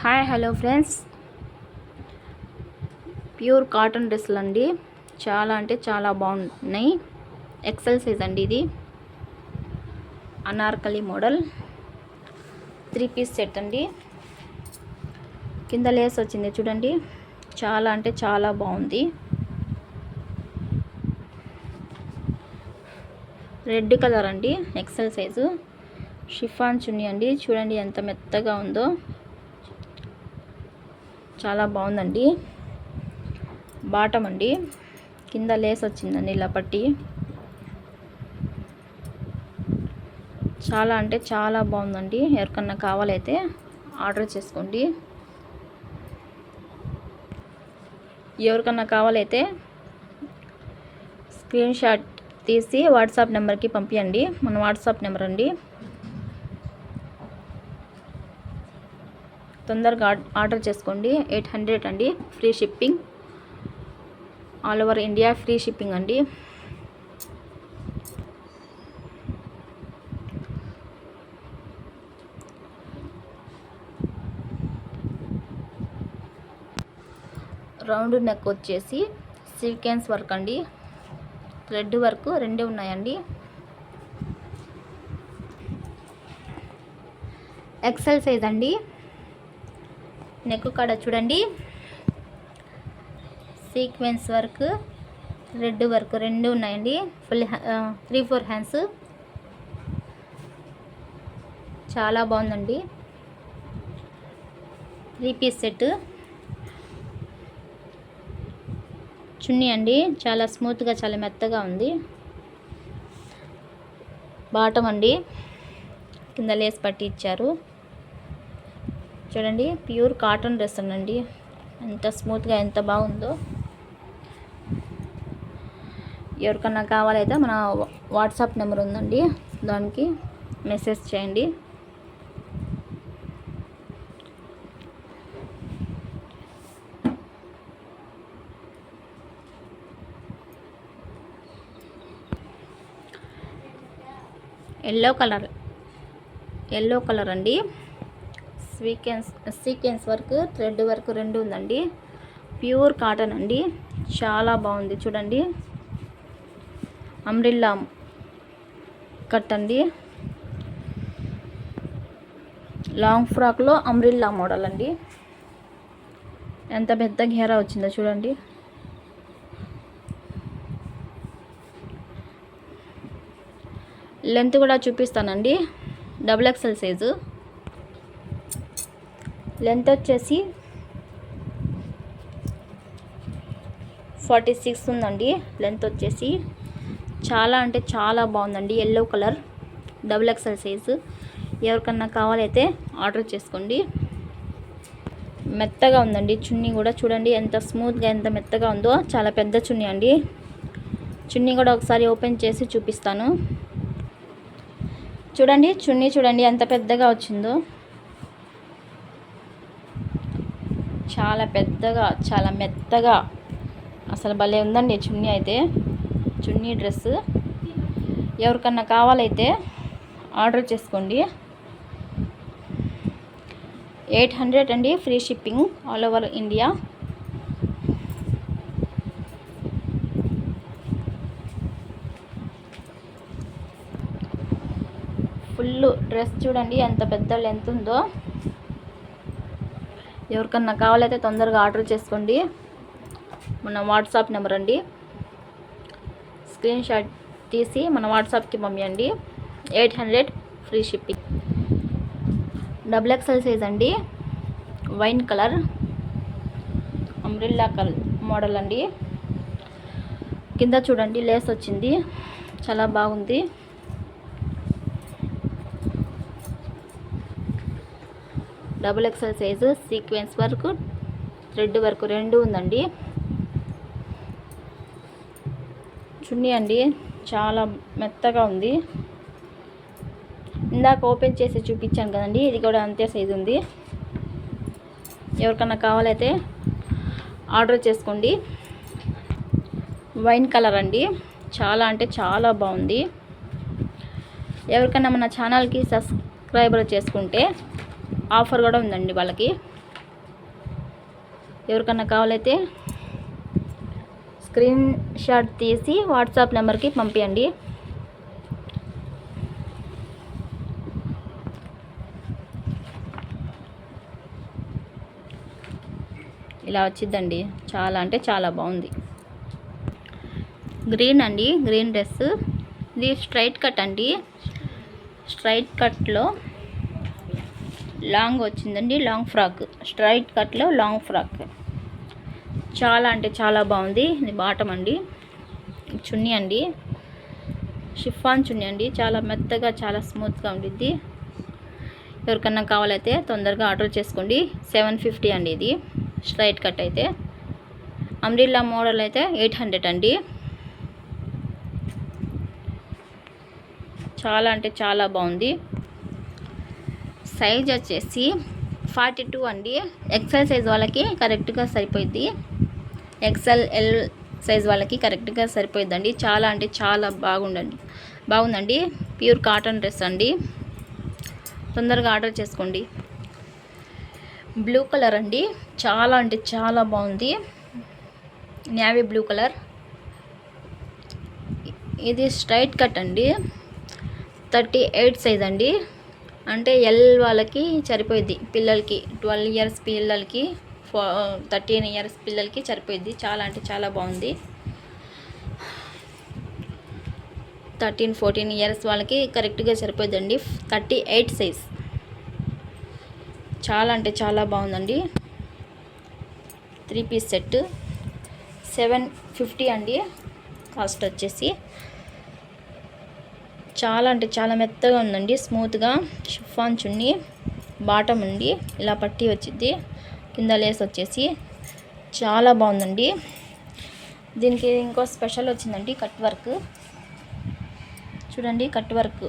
Hi hello friends, pure cotton డ్రెస్సులు అండి. చాలా అంటే చాలా బాగున్నాయి. ఎక్సెల్ సైజ్ అండి. ఇది అనార్కలి మోడల్ 3 పీస్ సెట్ అండి. కింద లేస్ వచ్చింది చూడండి. చాలా అంటే చాలా బాగుంది. రెడ్ కలర్ అండి. ఎక్సెల్ సైజు షిఫాన్ చున్నీ అండి. చూడండి ఎంత మెత్తగా ఉందో. చాలా బాగుందండి. బాటమ్ అండి. కింద లేస్ వచ్చిందండి ఇలా పట్టి. చాలా అంటే చాలా బాగుందండి. ఎవరికన్నా కావాలైతే ఆర్డర్ చేసుకోండి. ఎవరికన్నా కావాలైతే స్క్రీన్ షాట్ తీసి వాట్సాప్ నెంబర్కి పంపించండి. మన వాట్సాప్ నెంబర్ అండి. తొందరగా ఆర్డర్ చేసుకోండి. 800 అండి. Free shipping, all over India free shipping అండి. రౌండ్ నెక్ వచ్చేసి సీక్వెన్స్ వర్క్ అండి. థ్రెడ్ వర్క్ రెండు ఉన్నాయండి. ఎక్సెల్ సైజ్ అండి. నెక్ కాడ చూడండి సీక్వెన్స్ వర్క్, రెడ్ వర్క్ రెండు ఉన్నాయండి. Full 3-4 hands. చాలా బాగుందండి. 3 పీస్ సెట్. చున్నీ అండి. చాలా స్మూత్గా చాలా మెత్తగా ఉంది. బాటమ్ అండి. కింద లేస్ పట్టి ఇచ్చారు. చూడండి ప్యూర్ కాటన్ డ్రెస్ అండి. ఎంత స్మూత్గా ఎంత బాగుందో. ఎవరికన్నా కావాలైతే మన వాట్సాప్ నెంబర్ ఉందండి, దానికి మెసేజ్ చేయండి. ఎల్లో కలర్ అండి. సీక్వెన్స్ వర్క్, థ్రెడ్ వర్క్ రెండు ఉందండి. ప్యూర్ కాటన్ అండి. చాలా బాగుంది. చూడండి అంబ్రిల్లా కట్ అండి. లాంగ్ ఫ్రాక్లో అంబ్రిల్లా మోడల్ అండి. ఎంత పెద్ద ఘేరా వచ్చిందో చూడండి. లెంత్ కూడా చూపిస్తానండి. XXL size. లెంత్ వచ్చేసి 46 ఉందండి. లెంత్ వచ్చేసి చాలా అంటే చాలా బాగుందండి. Yellow colour XXL size. ఎవరికన్నా కావాలైతే ఆర్డర్ చేసుకోండి. మెత్తగా ఉందండి. చున్నీ కూడా చూడండి ఎంత స్మూత్గా ఎంత మెత్తగా ఉందో. చాలా పెద్ద చున్నీ అండి. చున్నీ కూడా ఒకసారి ఓపెన్ చేసి చూపిస్తాను. చూడండి చున్నీ చూడండి ఎంత పెద్దగా వచ్చిందో. చాలా పెద్దగా చాలా మెత్తగా అసలు భలే ఉందండి చున్నీ అయితే. చున్నీ డ్రెస్ ఎవరికన్నా కావాలైతే ఆర్డర్ చేసుకోండి. 800 అండి. Free shipping all over India. Full dress చూడండి ఎంత పెద్ద లెంత్ ఉందో. ఎవరికన్నా కావాలైతే తొందరగా ఆర్డర్ చేసుకోండి. మన వాట్సాప్ నెంబర్ అండి. స్క్రీన్ షాట్ తీసి మన వాట్సాప్కి పంపించండి. 800 ఫ్రీ షిప్పింగ్. XXL సైజ్ అండి. Wine colour umbrella colour model అండి. కింద చూడండి లేస్ వచ్చింది. చాలా బాగుంది. XXL size. Sequence work, thread work రెండు ఉందండి. చున్నీ అండి చాలా మెత్తగా ఉంది. ఇందాక ఓపెన్ చేసి చూపించాను కదండి, ఇది కూడా అంతే సైజు ఉంది. ఎవరికన్నా కావాలైతే ఆర్డర్ చేసుకోండి. వైన్ కలర్ అండి. చాలా అంటే చాలా బాగుంది. ఎవరికన్నా మన ఛానల్కి సబ్స్క్రైబర్ చేసుకుంటే ఆఫర్ కూడా ఉందండి వాళ్ళకి. ఎవరికన్నా కావాలైతే స్క్రీన్ షాట్ తీసి వాట్సాప్ నెంబర్కి పంపించండి. ఇలా వచ్చిందండి, చాలా అంటే చాలా బాగుంది. గ్రీన్ అండి, గ్రీన్ డ్రెస్. ఇది స్ట్రైట్ కట్ అండి. స్ట్రైట్ కట్లో లాంగ్ వచ్చిందండి, లాంగ్ ఫ్రాక్. స్ట్రైట్ కట్లో లాంగ్ ఫ్రాక్ చాలా అంటే చాలా బాగుంది. ఇది బాటమ్ అండి. చున్నీ అండి, షిఫాన్ చున్నీ అండి. చాలా మెత్తగా చాలా స్మూత్గా ఉండిద్ది. ఎవరికన్నా కావాలైతే తొందరగా ఆర్డర్ చేసుకోండి. 750 అండి ఇది స్ట్రైట్ కట్ అయితే. అంబ్రిల్లా మోడల్ అయితే 800 అండి. చాలా అంటే చాలా బాగుంది. సైజ్ వచ్చేసి 42 అండి. ఎక్సెల్ సైజ్ వాళ్ళకి కరెక్ట్గా సరిపోయిద్ది. ఎక్సెల్ ఎల్ సైజ్ వాళ్ళకి కరెక్ట్గా సరిపోయిద్దండి. చాలా అంటే చాలా బాగుందండి. ప్యూర్ కాటన్ డ్రెస్ అండి. తొందరగా ఆర్డర్ చేసుకోండి. బ్లూ కలర్ అండి, చాలా అంటే చాలా బాగుంది. Navy blue colour. ఇది స్ట్రైట్ కట్ అండి. 38 సైజ్ అండి. అంటే ఎల్ వాళ్ళకి సరిపోయిద్ది. పిల్లలకి 12 ఇయర్స్ పిల్లలకి 13 ఇయర్స్ పిల్లలకి సరిపోయిద్ది. చాలా అంటే చాలా బాగుంది. 13-14 ఇయర్స్ వాళ్ళకి కరెక్ట్గా సరిపోయిద్దండి. 38 సైజ్. చాలా అంటే చాలా బాగుందండి. 3 పీస్ సెట్ 750 అండి కాస్ట్ వచ్చేసి. చాలా అంటే చాలా మెత్తగా ఉందండి, స్మూత్గా. షిఫాన్ చున్నీ, బాటమ్ అండి. ఇలా పట్టి వచ్చింది, కింద లేస్ వచ్చేసి చాలా బాగుందండి. దీనికి ఇంకో స్పెషల్ వచ్చిందండి, కట్ వర్క్. చూడండి, కట్ వర్క్